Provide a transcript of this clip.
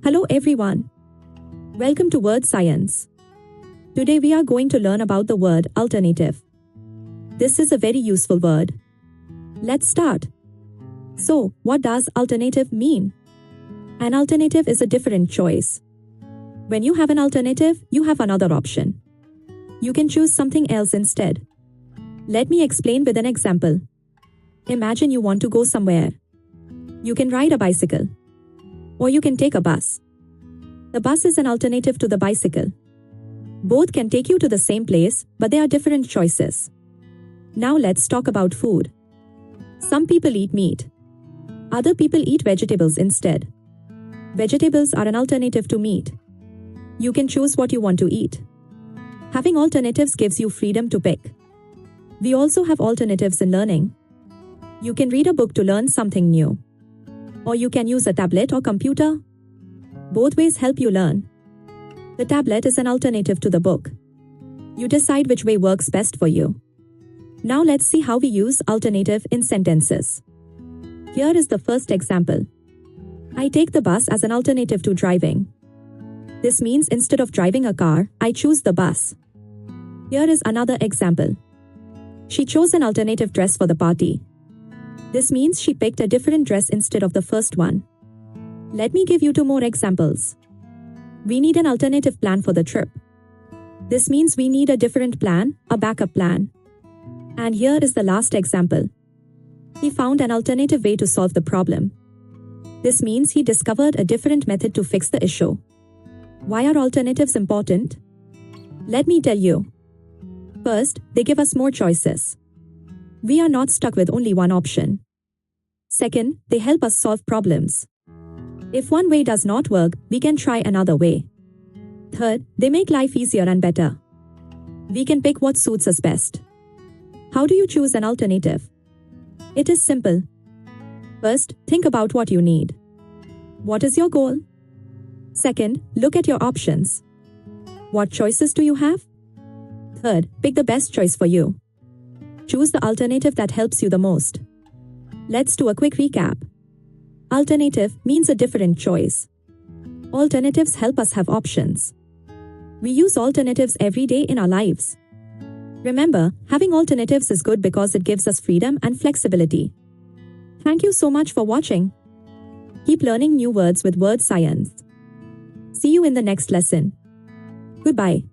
Hello everyone. Welcome to Wordscience. Today we are going to learn about the word alternative. This is a very useful word. Let's start. So, what does alternative mean? An alternative is a different choice. When you have an alternative, you have another option. You can choose something else instead. Let me explain with an example. Imagine you want to go somewhere. You can ride a bicycle. Or you can take a bus. The bus is an alternative to the bicycle. Both can take you to the same place, but they are different choices. Now let's talk about food. Some people eat meat. Other people eat vegetables instead. Vegetables are an alternative to meat. You can choose what you want to eat. Having alternatives gives you freedom to pick. We also have alternatives in learning. You can read a book to learn something new. Or you can use a tablet or computer. Both ways help you learn. The tablet is an alternative to the book. You decide which way works best for you. Now let's see how we use alternative in sentences. Here is the first example. I take the bus as an alternative to driving. This means instead of driving a car, I choose the bus. Here is another example. She chose an alternative dress for the party. This means she picked a different dress instead of the first one. Let me give you two more examples. We need an alternative plan for the trip. This means we need a different plan, a backup plan. And here is the last example. He found an alternative way to solve the problem. This means he discovered a different method to fix the issue. Why are alternatives important? Let me tell you. First, they give us more choices. We are not stuck with only one option. Second, they help us solve problems. If one way does not work, we can try another way. Third, they make life easier and better. We can pick what suits us best. How do you choose an alternative? It is simple. First, think about what you need. What is your goal? Second, look at your options. What choices do you have? Third, pick the best choice for you. Choose the alternative that helps you the most. Let's do a quick recap. Alternative means a different choice. Alternatives help us have options. We use alternatives every day in our lives. Remember, having alternatives is good because it gives us freedom and flexibility. Thank you so much for watching. Keep learning new words with Wordscience. See you in the next lesson. Goodbye.